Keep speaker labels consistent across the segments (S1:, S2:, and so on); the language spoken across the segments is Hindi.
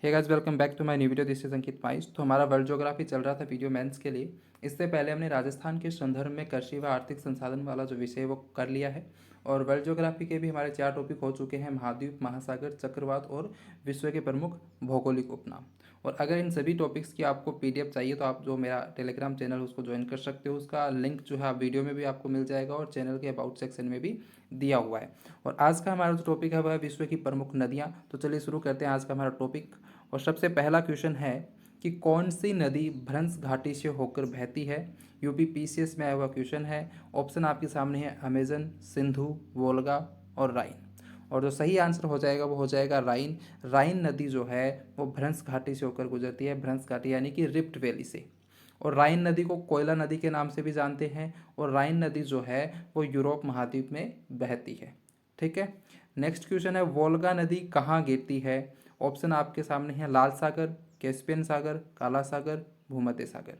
S1: Hey guys, welcome back to my new video. This is Ankit Pais. तो हमारा वर्ल्ड ज्योग्राफी चल रहा था वीडियो मेंस के लिए। इससे पहले हमने राजस्थान के संदर्भ में कृषि व आर्थिक संसाधन वाला जो विषय है वो कर लिया है। और वर्ल्ड ज्योग्राफी के भी हमारे 4 टॉपिक हो चुके हैं: महाद्वीप, महासागर, चक्रवात और विश्व के प्रमुख भौगोलिक उपनाम। और अगर इन सभी टॉपिक्स की आपको पीडीएफ चाहिए तो आप जो मेरा टेलीग्राम चैनल उसको ज्वाइन कर सकते हो। उसका लिंक जो है वीडियो में भी आपको मिल जाएगा और चैनल के अबाउट सेक्शन में भी दिया हुआ है। और आज का हमारा जो टॉपिक है वह है विश्व की प्रमुख नदियाँ। तो चलिए शुरू करते हैं आज का हमारा टॉपिक। और सबसे पहला क्वेश्चन है कि कौन सी नदी भ्रंश घाटी से होकर बहती है। यूपी पीसीएस में आया हुआ क्वेश्चन है। ऑप्शन आपके सामने है: अमेजन, सिंधु, वोल्गा और राइन। और जो सही आंसर हो जाएगा वो हो जाएगा राइन। राइन नदी जो है वो भ्रंश घाटी से होकर गुजरती है। भ्रंश घाटी यानी कि रिफ्ट वैली से। और राइन नदी को कोयला नदी के नाम से भी जानते हैं। और राइन नदी जो है वो यूरोप महाद्वीप में बहती है। ठीक है। नेक्स्ट क्वेश्चन है: वोल्गा नदी कहाँ गिरती है। ऑप्शन आपके सामने है: लाल सागर, कैस्पियन सागर, काला सागर, भूमध्य सागर।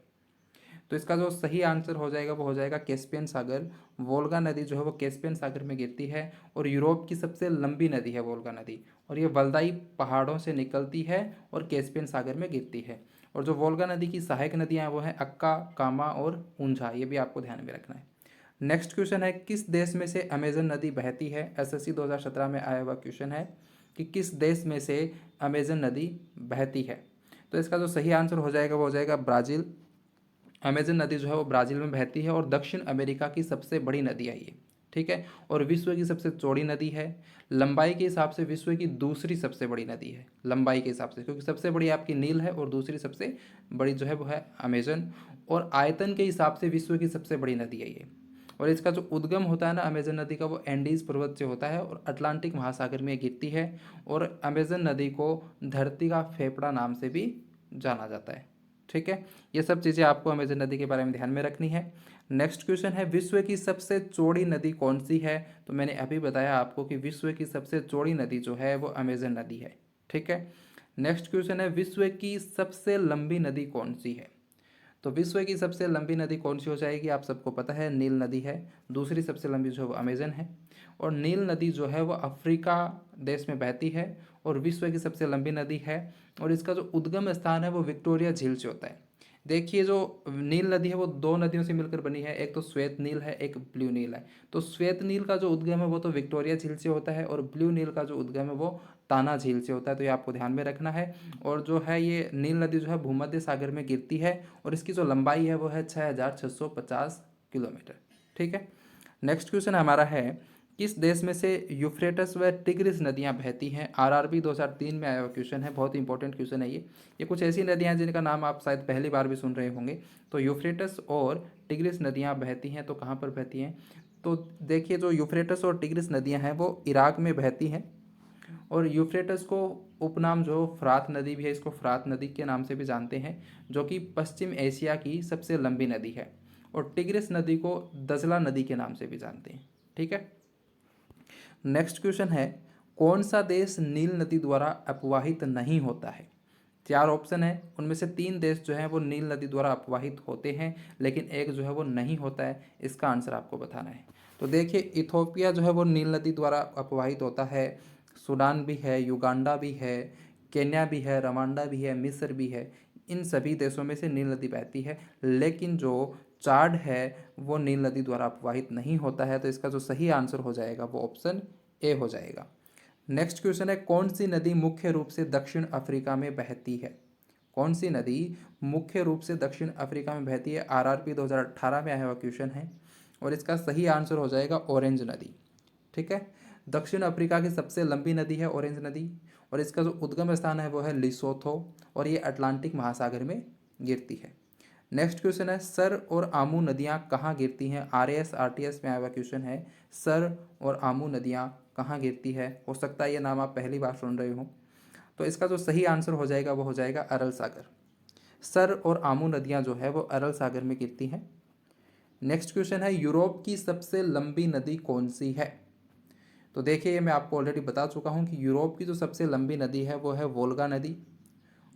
S1: तो इसका जो सही आंसर हो जाएगा वो हो जाएगा कैस्पियन सागर। वोल्गा नदी जो है वो कैस्पियन सागर में गिरती है और यूरोप की सबसे लंबी नदी है वोल्गा नदी। और ये वल्दाई पहाड़ों से निकलती है और कैस्पियन सागर में गिरती है। और जो वोल्गा नदी की सहायक नदियाँ हैं वो हैं अक्का, कामा और ऊंझा। ये भी आपको ध्यान में रखना है। नेक्स्ट क्वेश्चन है: किस देश में से अमेजन नदी बहती है। एसएससी 2017 में आया हुआ क्वेश्चन है कि किस देश में से अमेजन नदी बहती है। तो इसका जो सही आंसर हो जाएगा वो हो जाएगा ब्राज़ील। अमेजन नदी जो है वो ब्राज़ील में बहती है और दक्षिण अमेरिका की सबसे बड़ी नदी है ये। ठीक है। और विश्व की सबसे चौड़ी नदी है। लंबाई के हिसाब से विश्व की दूसरी सबसे बड़ी नदी है, लंबाई के हिसाब से, क्योंकि सबसे बड़ी आपकी नील है और दूसरी सबसे बड़ी जो है वो है अमेजन। और आयतन के हिसाब से विश्व की सबसे बड़ी नदी है ये। और इसका जो उद्गम होता है ना अमेजन नदी का, वो एंडीज पर्वत से होता है और अटलांटिक महासागर में गिरती है। और अमेजन नदी को धरती का फेफड़ा नाम से भी जाना जाता है। ठीक है। ये सब चीज़ें आपको अमेजन नदी के बारे में ध्यान में रखनी है। नेक्स्ट क्वेश्चन है: विश्व की सबसे चौड़ी नदी कौन सी है। तो मैंने अभी बताया आपको कि विश्व की सबसे चौड़ी नदी जो है वो अमेजन नदी है। ठीक है। नेक्स्ट क्वेश्चन है: विश्व की सबसे लंबी नदी कौन सी है। तो विश्व की सबसे लंबी नदी कौन सी हो जाएगी, आप सबको पता है नील नदी है। दूसरी सबसे लंबी जो है वो अमेजन है। और नील नदी जो है वो अफ्रीका देश में बहती है और विश्व की सबसे लंबी नदी है। और इसका जो उद्गम स्थान है वो विक्टोरिया झील से होता है। देखिए, जो नील नदी है वो दो नदियों से मिलकर बनी है, एक तो श्वेत नील है, एक ब्लू नील है। तो श्वेत नील का जो उद्गम है वो तो विक्टोरिया झील से होता है और ब्लू नील का जो उद्गम है वो ताना झील से होता है। तो ये आपको ध्यान में रखना है। और जो है ये नील नदी जो है भूमध्य सागर में गिरती है और इसकी जो लंबाई है वो है 6650 किलोमीटर। ठीक है। नेक्स्ट क्वेश्चन हमारा है: किस देश में से यूफ्रेटस व टिग्रिस नदियां बहती हैं। आरआरबी 2003 में आया हुआ क्वेश्चन है, बहुत इंपॉर्टेंट क्वेश्चन है ये कुछ ऐसी नदियां हैं जिनका नाम आप शायद पहली बार भी सुन रहे होंगे। तो यूफ्रेटस और टिग्रिस नदियां बहती हैं, तो कहाँ पर बहती हैं। तो देखिए, जो यूफ्रेटस और टिग्रिस नदियां हैं वो इराक में बहती हैं। और यूफ्रेटस को उपनाम जो फ्रात नदी भी है, इसको फ्रात नदी के नाम से भी जानते हैं, जो कि पश्चिम एशिया की सबसे लंबी नदी है। और टिग्रिस नदी को दजला नदी के नाम से भी जानते हैं। ठीक है। नेक्स्ट क्वेश्चन है: कौन सा देश नील नदी द्वारा अपवाहित नहीं होता है। 4 ऑप्शन है, उनमें से 3 देश जो हैं वो नील नदी द्वारा अपवाहित होते हैं, लेकिन एक जो है वो नहीं होता है। इसका आंसर आपको बताना है। तो देखिए, इथोपिया जो है वो नील नदी द्वारा अपवाहित होता है। सूडान भी है, युगांडा भी है, केन्या भी है, रवांडा भी है, मिस्र भी है। इन सभी देशों में से नील नदी बहती है, लेकिन जो चाड है वो नील नदी द्वारा अपवाहित नहीं होता है। तो इसका जो सही आंसर हो जाएगा वो ऑप्शन ए हो जाएगा। नेक्स्ट क्वेश्चन है: कौन सी नदी मुख्य रूप से दक्षिण अफ्रीका में बहती है। कौन सी नदी मुख्य रूप से दक्षिण अफ्रीका में बहती है। आरआरपी 2018 में आया हुआ क्वेश्चन है और इसका सही आंसर हो जाएगा ऑरेंज नदी। ठीक है। दक्षिण अफ्रीका की सबसे लंबी नदी है ऑरेंज नदी। और इसका जो उद्गम स्थान है वो है लिसोथो और ये अटलांटिक महासागर में गिरती है। नेक्स्ट क्वेश्चन है: सर और आमू नदियाँ कहाँ गिरती हैं। आरएएस आरटीएस में आया हुआ क्वेश्चन है, सर और आमू नदियाँ कहाँ गिरती है। हो सकता है ये नाम आप पहली बार सुन रहे हो। तो इसका जो सही आंसर हो जाएगा वो हो जाएगा अरल सागर। सर और आमू नदियाँ जो है वो अरल सागर में गिरती हैं। नेक्स्ट क्वेश्चन है: यूरोप की सबसे लंबी नदी कौन सी है। तो देखिए, ये मैं आपको ऑलरेडी बता चुका हूँ कि यूरोप की जो सबसे लंबी नदी है वो है वोल्गा नदी।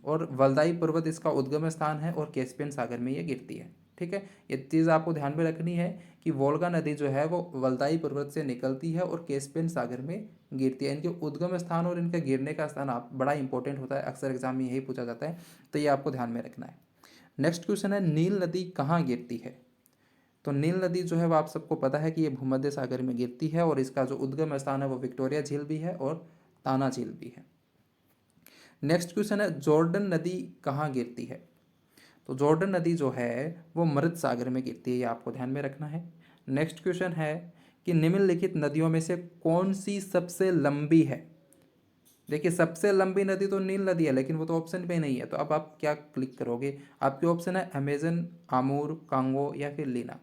S1: और वल्दाई पर्वत इसका उद्गम स्थान है और कैस्पियन सागर में ये गिरती है। ठीक है, ये चीज़ आपको ध्यान में रखनी है कि वोल्गा नदी जो है वो वल्दाई पर्वत से निकलती है और कैस्पियन सागर में गिरती है। इनके उद्गम स्थान और इनका गिरने का स्थान आप बड़ा इंपॉर्टेंट होता है, अक्सर एग्जाम में यही पूछा जाता है, तो ये आपको ध्यान में रखना है। नेक्स्ट क्वेश्चन है, नील नदी कहाँ गिरती है? तो नील नदी जो है वो आप सबको पता है कि ये भूमध्य सागर में गिरती है और इसका जो उद्गम स्थान है वो विक्टोरिया झील भी है और ताना झील भी है। नेक्स्ट क्वेश्चन है, जॉर्डन नदी कहाँ गिरती है? तो जॉर्डन नदी जो है वो मृत सागर में गिरती है, ये आपको ध्यान में रखना है। नेक्स्ट क्वेश्चन है कि निम्नलिखित नदियों में से कौन सी सबसे लंबी है? देखिए सबसे लंबी नदी तो नील नदी है, लेकिन वो तो ऑप्शन पे नहीं है, तो अब आप क्या क्लिक करोगे? आपके ऑप्शन है अमेजन, आमूर, कांगो या फिर लीना।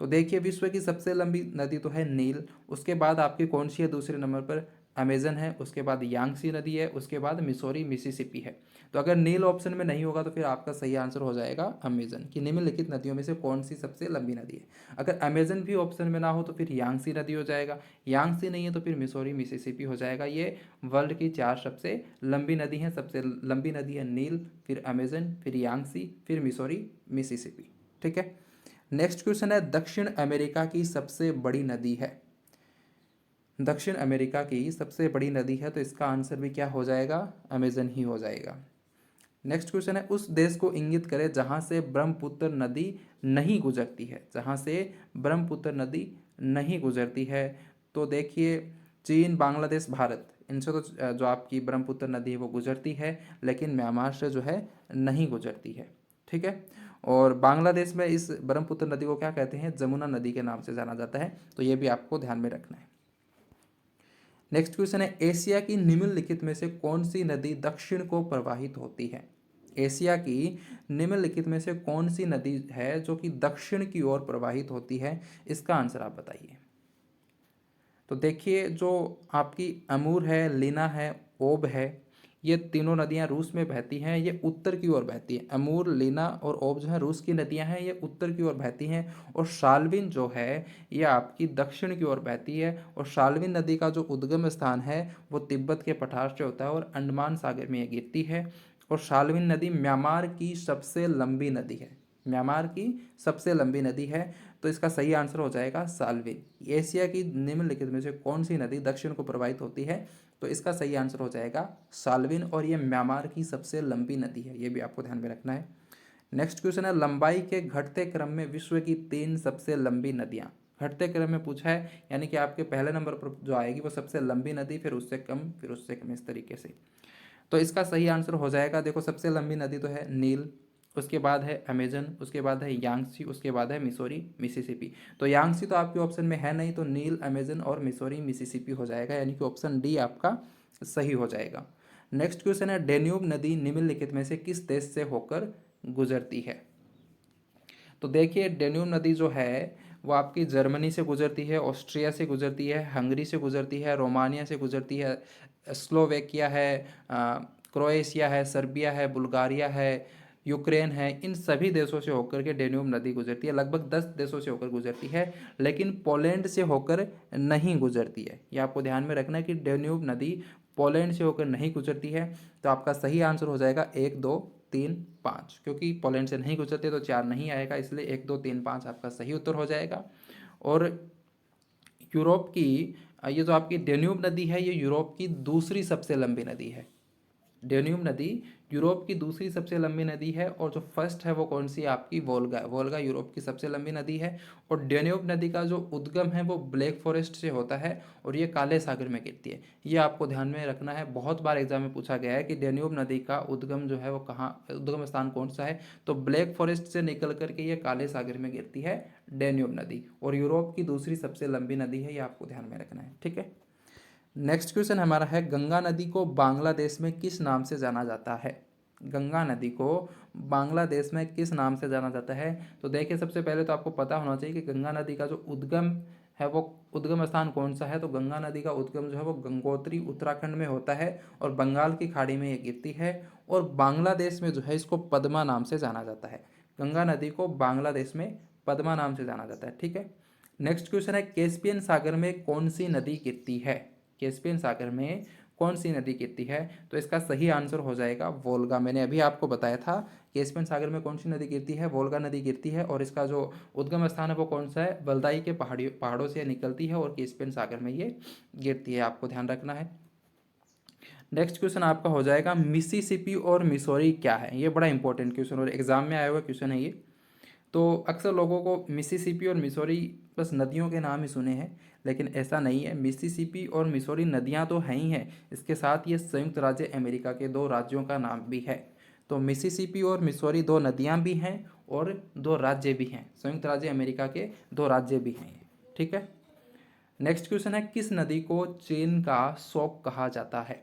S1: तो देखिए विश्व की सबसे लंबी नदी तो है नील, उसके बाद आपकी कौन सी है दूसरे नंबर पर? अमेजन है, उसके बाद यांगसी नदी है, उसके बाद मिसौरी मिसिसिपी है। तो अगर नील ऑप्शन में नहीं होगा तो फिर आपका सही आंसर हो जाएगा अमेजन, कि निम्नलिखित नदियों में से कौन सी सबसे लंबी नदी है। अगर अमेजन भी ऑप्शन में ना हो तो फिर यांगसी नदी हो जाएगा, यांगसी नहीं है तो फिर मिसौरी मिसिसिपी हो जाएगा। ये वर्ल्ड की 4 सबसे लंबी नदी हैं। सबसे लंबी नदी है नील, फिर अमेजन, फिर यांगसी, फिर मिसौरी मिसिसिपी। ठीक है, नेक्स्ट क्वेश्चन है, दक्षिण अमेरिका की सबसे बड़ी नदी है? दक्षिण अमेरिका की सबसे बड़ी नदी है, तो इसका आंसर भी क्या हो जाएगा? अमेजन ही हो जाएगा। नेक्स्ट क्वेश्चन है, उस देश को इंगित करें जहां से ब्रह्मपुत्र नदी नहीं गुजरती है। जहां से ब्रह्मपुत्र नदी नहीं गुजरती है, तो देखिए चीन, बांग्लादेश, भारत, इनसे तो जो आपकी ब्रह्मपुत्र नदी है वो गुजरती है, लेकिन म्यांमार से जो है नहीं गुजरती है। ठीक है, और बांग्लादेश में इस ब्रह्मपुत्र नदी को क्या कहते हैं? जमुना नदी के नाम से जाना जाता है, तो ये भी आपको ध्यान में रखना है। नेक्स्ट क्वेश्चन है, एशिया की निम्नलिखित में से कौन सी नदी दक्षिण को प्रवाहित होती है? एशिया की निम्नलिखित में से कौन सी नदी है जो कि दक्षिण की ओर प्रवाहित होती है? इसका आंसर आप बताइए। तो देखिए जो आपकी अमूर है, लीना है, ओब है, ये तीनों नदियां रूस में बहती हैं, ये उत्तर की ओर बहती हैं। अमूर, लीना और ओब जो है रूस की नदियां हैं, ये उत्तर की ओर बहती हैं। और शाल्विन जो है ये आपकी दक्षिण की ओर बहती है। और शाल्विन नदी का जो उद्गम स्थान है वो तिब्बत के पठार से होता है और अंडमान सागर में ये गिरती है। और शाल्विन नदी म्यांमार की सबसे लंबी नदी है, म्यांमार की सबसे लंबी नदी है, तो इसका सही आंसर हो जाएगा साल्विन। एशिया की निम्नलिखित में से कौन सी नदी दक्षिण को प्रवाहित होती है? तो इसका सही आंसर हो जाएगा साल्विन, और ये म्यांमार की सबसे लंबी नदी है, ये भी आपको ध्यान में रखना है। नेक्स्ट क्वेश्चन है, लंबाई के घटते क्रम में विश्व की 3 सबसे लंबी नदियां। घटते क्रम में पूछा है, यानी कि आपके पहले नंबर पर जो आएगी वो सबसे लंबी नदी, फिर उससे कम, फिर उससे कम, इस तरीके से। तो इसका सही आंसर हो जाएगा, देखो सबसे लंबी नदी तो है नील, उसके बाद है अमेजन, उसके बाद है यांगसी, उसके बाद है मिसौरी मिसिसिपी। तो यांगसी तो आपके ऑप्शन में है नहीं, तो नील, अमेजन और मिसौरी मिसिसिपी हो जाएगा, यानी कि ऑप्शन डी आपका सही हो जाएगा। नेक्स्ट क्वेश्चन है, डेन्यूब नदी निम्नलिखित में से किस देश से होकर गुजरती है? तो देखिए डेन्यूब नदी जो है वो आपकी जर्मनी से गुजरती है, ऑस्ट्रिया से गुजरती है, हंगरी से गुजरती है, रोमानिया से गुजरती है, स्लोवेकिया है, क्रोएशिया है, सर्बिया है, बुल्गारिया है, यूक्रेन है, इन सभी देशों से होकर के डेन्यूब नदी गुजरती है। लगभग 10 देशों से होकर गुजरती है, लेकिन पोलैंड से होकर नहीं गुजरती है। ये आपको ध्यान में रखना है कि डेन्यूब नदी पोलैंड से होकर नहीं गुजरती है। तो आपका सही आंसर हो जाएगा 1, 2, 3, 5, क्योंकि पोलैंड से नहीं गुजरते तो 4 नहीं आएगा, इसलिए 1, 2, 3, 5 आपका सही उत्तर हो जाएगा। और यूरोप की ये जो आपकी डेन्यूब नदी है ये यूरोप की दूसरी सबसे लंबी नदी है। डेन्यूब नदी यूरोप की दूसरी सबसे लंबी नदी है, और जो फर्स्ट है वो कौन सी है? आपकी वोल्गा। वोल्गा यूरोप की सबसे लंबी नदी है। और डेन्यूब नदी का जो उद्गम है वो ब्लैक फॉरेस्ट से होता है और ये काले सागर में गिरती है। ये आपको ध्यान में रखना है, बहुत बार एग्जाम में पूछा गया है कि डेन्यूब नदी का उद्गम जो है वो कहाँ, उद्गम स्थान कौन सा है? तो ब्लैक फॉरेस्ट से निकल करके ये काले सागर में गिरती है डेन्यूब नदी, और यूरोप की दूसरी सबसे लंबी नदी है, ये आपको ध्यान में रखना है। ठीक है, नेक्स्ट क्वेश्चन हमारा है, गंगा नदी को बांग्लादेश में किस नाम से जाना जाता है? गंगा नदी को बांग्लादेश में किस नाम से जाना जाता है? तो देखिए सबसे पहले तो आपको पता होना चाहिए कि गंगा नदी का जो उद्गम है वो उद्गम स्थान कौन सा है। तो गंगा नदी का उद्गम जो है वो गंगोत्री उत्तराखंड में होता है और बंगाल की खाड़ी में ये गिरती है। और बांग्लादेश में जो है इसको पद्मा नाम से जाना जाता है। गंगा नदी को बांग्लादेश में पद्मा नाम से जाना जाता है। ठीक है, नेक्स्ट क्वेश्चन है, कैस्पियन सागर में कौन सी नदी गिरती है? कैस्पियन सागर में कौन सी नदी गिरती है? तो इसका सही आंसर हो जाएगा वोल्गा। मैंने अभी आपको बताया था कैस्पियन सागर में कौन सी नदी गिरती है, वोल्गा नदी गिरती है, और इसका जो उद्गम स्थान है वो कौन सा है, वल्दाई के पहाड़ों से निकलती है और कैस्पियन सागर में ये गिरती है, आपको ध्यान रखना है। नेक्स्ट क्वेश्चन आपका हो जाएगा मिसिसिपी और मिसौरी क्या है? ये बड़ा इंपॉर्टेंट क्वेश्चन और एग्जाम में आया हुआ क्वेश्चन है ये। तो अक्सर लोगों को मिसिसिपी और मिसौरी बस नदियों के नाम ही सुने हैं, लेकिन ऐसा नहीं है। मिसिसिपी और मिसौरी नदियां तो हैं ही हैं, इसके साथ ये संयुक्त राज्य अमेरिका के दो राज्यों का नाम भी है। तो मिसिसिपी और मिसौरी दो नदियां भी हैं और दो राज्य भी हैं, संयुक्त राज्य अमेरिका के दो राज्य भी हैं, ठीक है। नेक्स्ट क्वेश्चन है किस नदी को चीन का शोक कहा जाता है?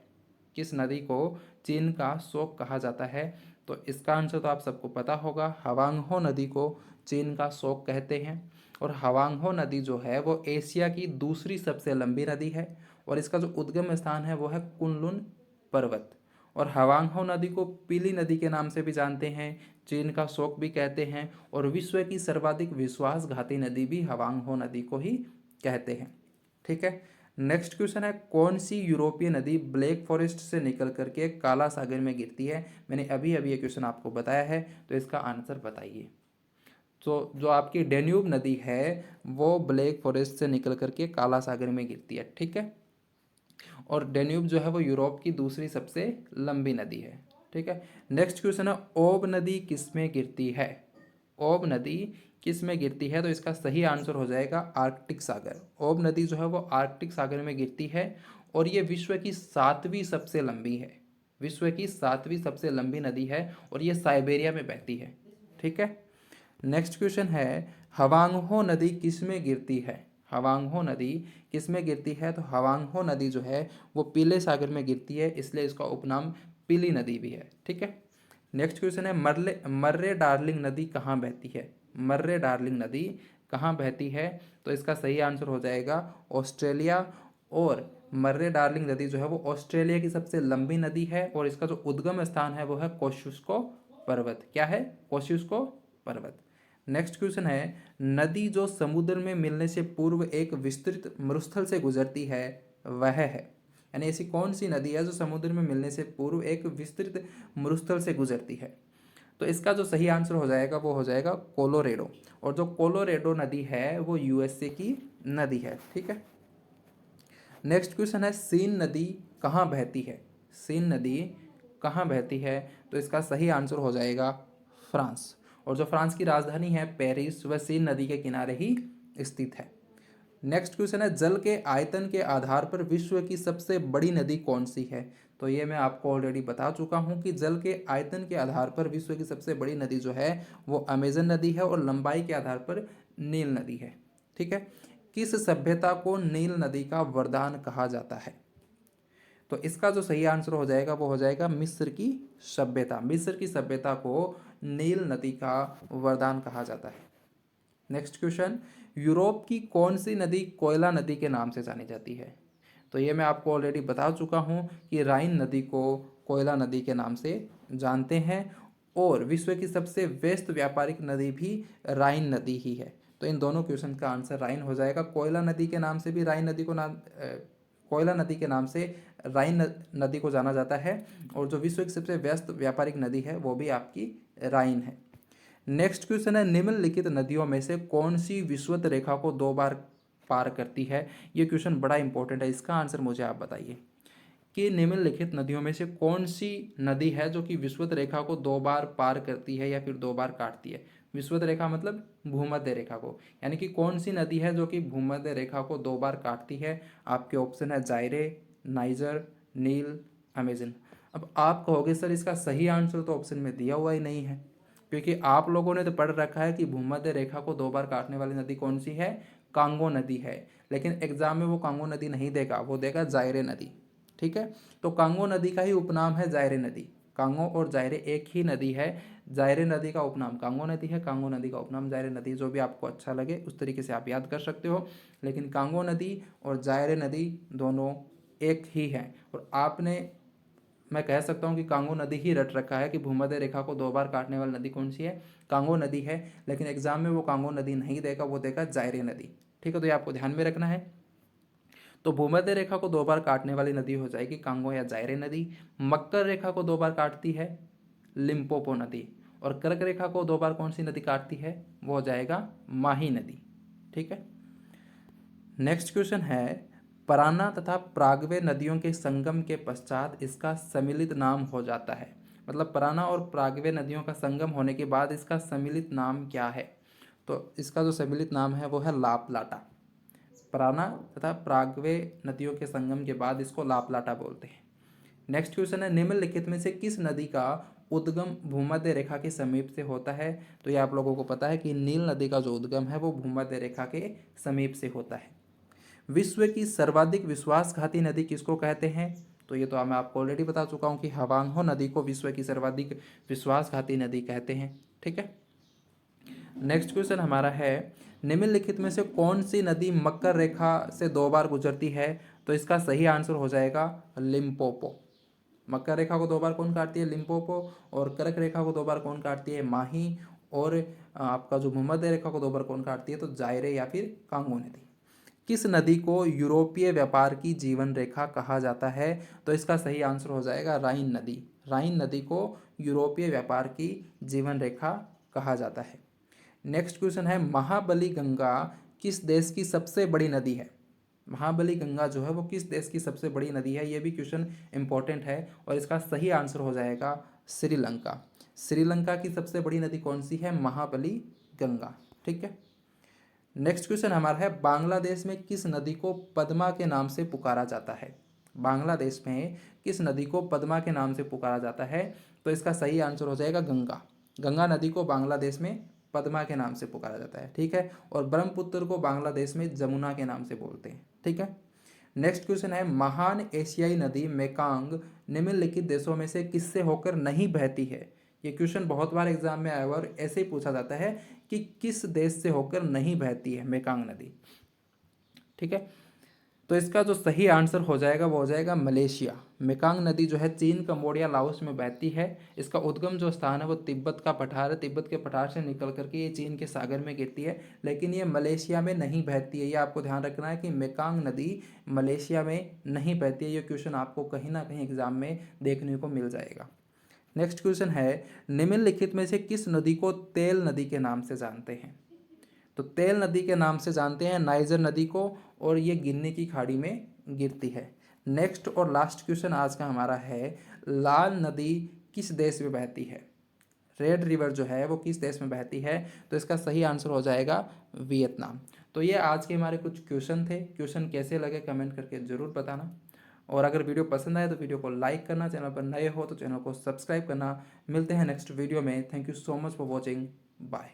S1: किस नदी को चीन का शोक कहा जाता है? तो इसका आंसर तो आप सबको पता होगा, हवांगहो नदी को चीन का शोक कहते हैं। और हवांगहो नदी जो है वो एशिया की दूसरी सबसे लंबी नदी है और इसका जो उद्गम स्थान है वो है कुनलुन पर्वत। और हवांगहो नदी को पीली नदी के नाम से भी जानते हैं, चीन का शोक भी कहते हैं, और विश्व की सर्वाधिक विश्वासघाती नदी भी हवांगहो नदी को ही कहते हैं, ठीक है। नेक्स्ट क्वेश्चन है कौन सी यूरोपीय नदी ब्लैक फॉरेस्ट से निकल करके काला सागर में गिरती है? मैंने अभी अभी ये क्वेश्चन आपको बताया है, तो इसका आंसर बताइए। तो जो आपकी डेन्यूब नदी है वो ब्लैक फॉरेस्ट से निकल करके काला सागर में गिरती है, ठीक है। और डेन्यूब जो है वो यूरोप की दूसरी सबसे लंबी नदी है, ठीक है। नेक्स्ट क्वेश्चन है ओब नदी किस में गिरती है? ओब नदी किस में गिरती है? तो इसका सही आंसर हो जाएगा आर्कटिक सागर। ओब नदी जो है वो आर्कटिक सागर में गिरती है और ये विश्व की सातवीं सबसे लंबी है, विश्व की सातवीं सबसे लंबी नदी है और ये साइबेरिया में बहती है, ठीक है। नेक्स्ट क्वेश्चन है हवांगहो नदी किस में गिरती है? हवांगहो नदी किस में गिरती है? तो हवांगहो नदी जो है वो पीले सागर में गिरती है, इसलिए इसका उपनाम पीली नदी भी है, ठीक है। नेक्स्ट क्वेश्चन है मर्रे डार्लिंग नदी कहाँ बहती है? मर्रे डार्लिंग नदी कहाँ बहती है? तो इसका सही आंसर हो जाएगा ऑस्ट्रेलिया। और मर्रे डार्लिंग नदी जो है वो ऑस्ट्रेलिया की सबसे लंबी नदी है और इसका जो उद्गम स्थान है वो है कोशुस्को पर्वत। क्या है? कोशुस्को पर्वत। नेक्स्ट क्वेश्चन है नदी जो समुद्र में मिलने से पूर्व एक विस्तृत मरुस्थल से गुजरती है वह है? यानी ऐसी कौन सी नदी है जो समुद्र में मिलने से पूर्व एक विस्तृत मरुस्थल से गुजरती है? तो इसका जो सही आंसर हो जाएगा वो हो जाएगा कोलोरेडो। और जो कोलोरेडो नदी है वो यूएसए की नदी है, ठीक है। नेक्स्ट क्वेश्चन है सीन नदी कहाँ बहती है? सीन नदी कहाँ बहती है? तो इसका सही आंसर हो जाएगा फ्रांस। और जो फ्रांस की राजधानी है पेरिस वह सीन नदी के किनारे ही स्थित है। नेक्स्ट क्वेश्चन है जल के आयतन के आधार पर विश्व की सबसे बड़ी नदी कौन सी है? तो ये मैं आपको ऑलरेडी बता चुका हूँ कि जल के आयतन के आधार पर विश्व की सबसे बड़ी नदी जो है वो अमेजन नदी है और लंबाई के आधार पर नील नदी है, ठीक है। किस सभ्यता को नील नदी का वरदान कहा जाता है? तो इसका जो सही आंसर हो जाएगा वो हो जाएगा मिस्र की सभ्यता। मिस्र की सभ्यता को नील नदी का वरदान कहा जाता है। नेक्स्ट क्वेश्चन यूरोप की कौन सी नदी कोयला नदी के नाम से जानी जाती है? तो ये मैं आपको ऑलरेडी बता चुका हूँ कि राइन नदी को कोयला नदी के नाम से जानते हैं और विश्व की सबसे व्यस्त व्यापारिक नदी भी राइन नदी ही है। तो इन दोनों क्वेश्चन का आंसर राइन हो जाएगा। कोयला नदी के नाम से भी राइन नदी को कोयला नदी के नाम से राइन नदी को जाना जाता है और जो विश्व की सबसे व्यस्त व्यापारिक नदी है वो भी आपकी राइन है। नेक्स्ट क्वेश्चन है निम्नलिखित नदियों में से कौन सी विषुवत रेखा को दो बार पार करती है? ये क्वेश्चन बड़ा इंपॉर्टेंट है, इसका आंसर मुझे आप बताइए कि निम्नलिखित नदियों में से कौन सी नदी है जो कि विषुवत रेखा को दो बार पार करती है या फिर दो बार काटती है? विषुवत रेखा मतलब भूमध्य रेखा को, यानी कि कौन सी नदी है जो कि भूमध्य रेखा को दो बार काटती है? आपके ऑप्शन है जायरे, नाइजर, नील, अमेजन। अब आप कहोगे सर इसका सही आंसर तो ऑप्शन में दिया हुआ ही नहीं है, क्योंकि आप लोगों ने तो पढ़ रखा है कि भूमध्य रेखा को दो बार काटने वाली नदी कौन सी है, कांगो नदी है। लेकिन एग्जाम में वो कांगो नदी नहीं देगा, वो देगा जायरे नदी, ठीक है। तो कांगो नदी का ही उपनाम है जायरे नदी। कांगो और जायरे एक ही नदी है, जायरे नदी का उपनाम कांगो नदी है, कांगो नदी का उपनाम जायरे नदी। जो भी आपको अच्छा लगे उस तरीके से आप याद कर सकते हो, लेकिन कांगो नदी और जायरे नदी दोनों एक ही हैं। और आपने, मैं कह सकता हूँ कि कांगो नदी ही रट रखा है कि भूमध्य रेखा को दो बार काटने वाली नदी कौन सी है, कांगो नदी है। लेकिन एग्जाम में वो कांगो नदी नहीं देगा, वो देगा जायरे नदी, ठीक है। तो ये आपको ध्यान में रखना है। तो भूमध्य रेखा को 2 बार काटने वाली नदी हो जाएगी कांगो या जायरे नदी। मकर रेखा को 2 बार काटती है लिम्पोपो नदी। और कर्क रेखा को 2 बार कौन सी नदी काटती है, वो हो जाएगा माही नदी। ठीक है। नेक्स्ट क्वेश्चन है, पराना तथा प्रागवे नदियों के संगम के पश्चात इसका सम्मिलित नाम हो जाता है। मतलब पराना और प्रागवे नदियों का संगम होने के बाद इसका सम्मिलित नाम क्या है। तो इसका जो सम्मिलित नाम है वो है लापलाटा। पराना तथा प्रागवे नदियों के संगम के बाद इसको लापलाटा बोलते हैं। नेक्स्ट क्वेश्चन है, निम्नलिखित में से किस नदी का उद्गम भूमध्य रेखा के समीप से होता है। तो ये आप लोगों को पता है कि नील नदी का जो उद्गम है वो भूमध्य रेखा के समीप से होता है। विश्व की सर्वाधिक विश्वासघाती नदी किसको कहते हैं। तो ये तो मैं आपको ऑलरेडी बता चुका हूँ कि हवांगहो नदी को विश्व की सर्वाधिक विश्वासघाती नदी कहते हैं। ठीक है। नेक्स्ट क्वेश्चन हमारा है, निम्नलिखित में से कौन सी नदी मकर रेखा से 2 बार गुजरती है। तो इसका सही आंसर हो जाएगा लिम्पोपो। मकर रेखा को 2 बार कौन काटती है, लिम्पोपो। और कर्क रेखा को 2 बार कौन काटती है, माही। और आपका जो भूमध्य रेखा को 2 बार कौन काटती है, तो जायरे या फिर कांगो नदी। किस नदी को यूरोपीय व्यापार की जीवन रेखा कहा जाता है। तो इसका सही आंसर हो जाएगा राइन नदी। राइन नदी को यूरोपीय व्यापार की जीवन रेखा कहा जाता है। नेक्स्ट क्वेश्चन है, महाबली गंगा किस देश की सबसे बड़ी नदी है। महाबली गंगा जो है वो किस देश की सबसे बड़ी नदी है, ये भी क्वेश्चन इंपॉर्टेंट है। और इसका सही आंसर हो जाएगा श्रीलंका। श्रीलंका की सबसे बड़ी नदी कौन सी है, महाबली गंगा। ठीक है। नेक्स्ट क्वेश्चन हमारा है, बांग्लादेश में किस नदी को पद्मा के नाम से पुकारा जाता है। बांग्लादेश में किस नदी को पद्मा के नाम से पुकारा जाता है। तो इसका सही आंसर हो जाएगा गंगा। गंगा नदी को बांग्लादेश में पद्मा के नाम से पुकारा जाता है। ठीक है। और ब्रह्मपुत्र को बांग्लादेश में जमुना के नाम से बोलते हैं। ठीक है। नेक्स्ट क्वेश्चन है, महान एशियाई नदी मेकांग निम्नलिखित देशों में से किससे होकर नहीं बहती है। ये क्वेश्चन बहुत बार एग्जाम में आया हुआ और ऐसे ही पूछा जाता है कि किस देश से होकर नहीं बहती है मेकांग नदी। ठीक है। तो इसका जो सही आंसर हो जाएगा वो हो जाएगा मलेशिया। मेकांग नदी जो है चीन, कंबोडिया, लाओस में बहती है। इसका उद्गम जो स्थान है वो तिब्बत का पठार है। तिब्बत के पठार से निकल करके ये चीन के सागर में गिरती है, लेकिन ये मलेशिया में नहीं बहती है। ये आपको ध्यान रखना है कि मेकांग नदी मलेशिया में नहीं बहती है। ये क्वेश्चन आपको कहीं ना कहीं एग्जाम में देखने को मिल जाएगा। नेक्स्ट क्वेश्चन है, निम्नलिखित में से किस नदी को तेल नदी के नाम से जानते हैं। तो तेल नदी के नाम से जानते हैं नाइजर नदी को, और ये गिन्नी की खाड़ी में गिरती है। नेक्स्ट और लास्ट क्वेश्चन आज का हमारा है, लाल नदी किस देश में बहती है। रेड रिवर जो है वो किस देश में बहती है। तो इसका सही आंसर हो जाएगा वियतनाम। तो ये आज के हमारे कुछ क्वेश्चन थे। क्वेश्चन कैसे लगे कमेंट करके ज़रूर बताना। और अगर वीडियो पसंद आए तो वीडियो को लाइक करना, चैनल पर नए हो तो चैनल को सब्सक्राइब करना। मिलते हैं नेक्स्ट वीडियो में। Thank you so much for watching. Bye.